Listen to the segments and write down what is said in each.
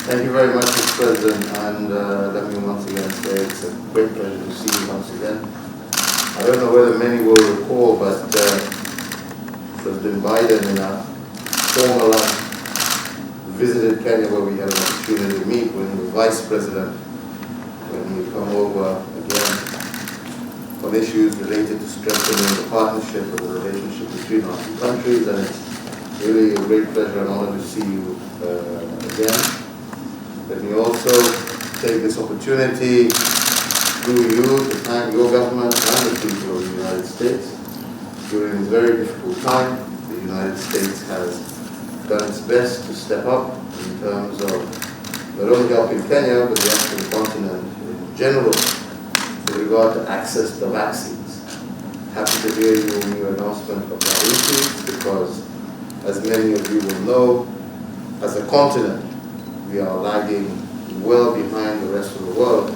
Thank you very much, Mr. President, and let me once again say it's a great pleasure to see you once again. I don't know whether many will recall, but President Biden in a formal visited Kenya where we had an opportunity to meet when he was Vice President, when he come over again on issues related to strengthening the partnership or the relationship between our two countries, and it's really a great pleasure and honor to see you again. Let me also take this opportunity through you to thank your government and the people of the United States. During this very difficult time, the United States has done its best to step up in terms of not only helping Kenya, but the African continent in general with regard to access to vaccines. Happy to hear your new announcement of that increase because, as many of you will know, as a continent, we are lagging well behind the rest of the world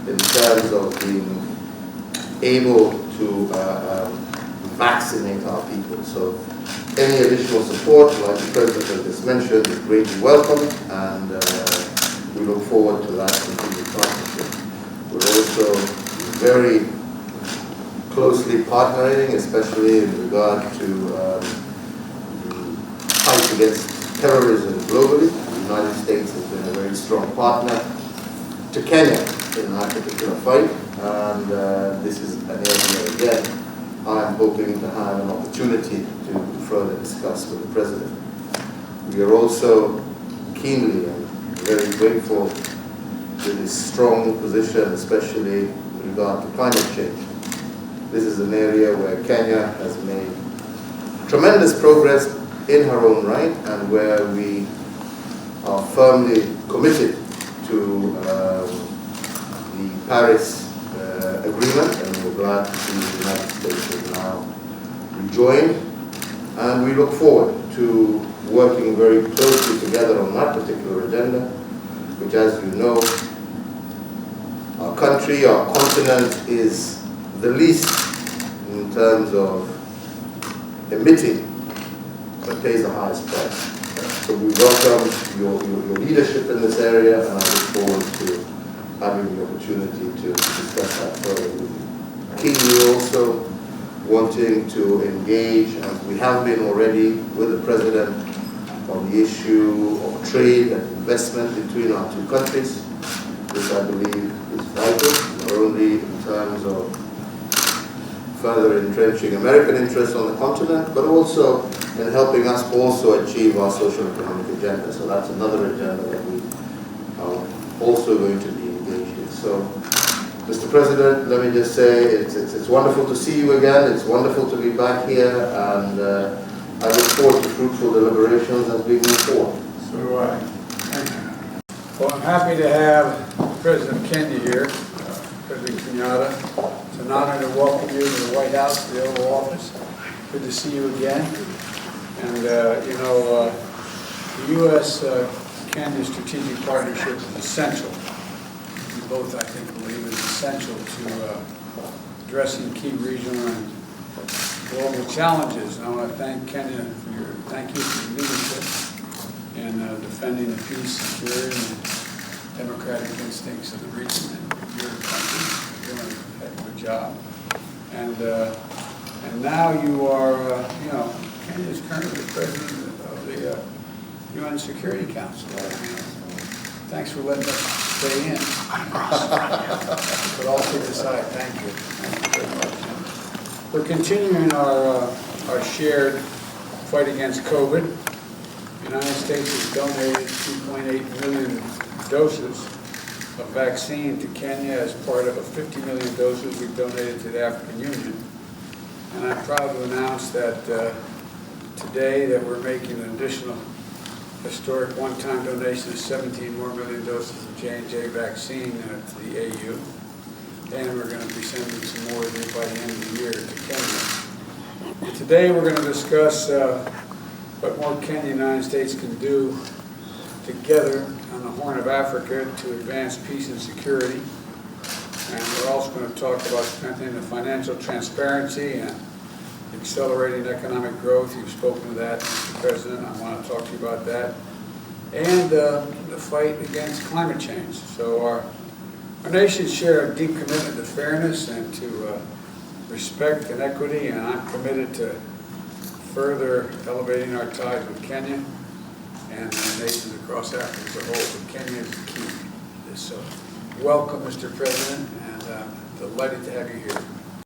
in terms of being able to vaccinate our people. So any additional support, like the President has just mentioned, is greatly welcome, and we look forward to that continued partnership. We're also very closely partnering, especially in regard to the fight against terrorism globally. The United States has been a very strong partner to Kenya in that particular fight, and this is an area, again, I am hoping to have an opportunity to further discuss with the President. We are also keenly and very grateful to his strong position, especially with regard to climate change. This is an area where Kenya has made tremendous progress in her own right, and where we are firmly committed to the Paris Agreement, and we're glad to see the United States has now rejoined, and we look forward to working very closely together on that particular agenda, which, as you know, our country, our continent is the least in terms of emitting, but pays the highest price. So we welcome your leadership in this area, and I look forward to having the opportunity to discuss that further with you. Keenly also wanting to engage, as we have been already, with the President on the issue of trade and investment between our two countries, which I believe is vital, not only in terms of further entrenching American interests on the continent, but also in helping us also achieve our social economic agenda. So that's another agenda that we are also going to be engaged in. So, Mr. President, let me just say it's wonderful to see you again. It's wonderful to be back here, and I look forward to fruitful deliberations as we move forward. So do I. Thank you. Well, I'm happy to have President Kenya here, President Kenyatta. It's an honor to welcome you to the White House, the Oval Office. Good to see you again. And, the U.S.-Kenya strategic partnership is essential. We both, I think, believe it's essential to addressing key regional and global challenges. And I want to thank Kenya thank you for your leadership in defending the peace, security, and democratic instincts of the region and your country. You're doing a heck of a job. And now you are, Kenya is currently the president of the UN Security Council. Thanks for letting us stay in. But all kidding aside, thank you. Thank you very much. We're continuing our shared fight against COVID. The United States has donated 2.8 million doses of vaccine to Kenya as part of a 50 million doses we've donated to the African Union. And I'm proud to announce that today that we're making an additional historic one-time donation of 17 more million doses of J&J vaccine to the AU. And we're going to be sending some more by the end of the year to Kenya. And today we're going to discuss what more Kenya and the United States can do together on the Horn of Africa to advance peace and security. And we're also going to talk about strengthening the financial transparency and accelerating economic growth. You've spoken to that, Mr. President. I want to talk to you about that. and the fight against climate change. So our nations share a deep commitment to fairness and to respect and equity, and I'm committed to further elevating our ties with Kenya and the nations across Africa as a whole. But Kenya is the key to this. So welcome, Mr. President, and delighted to have you here.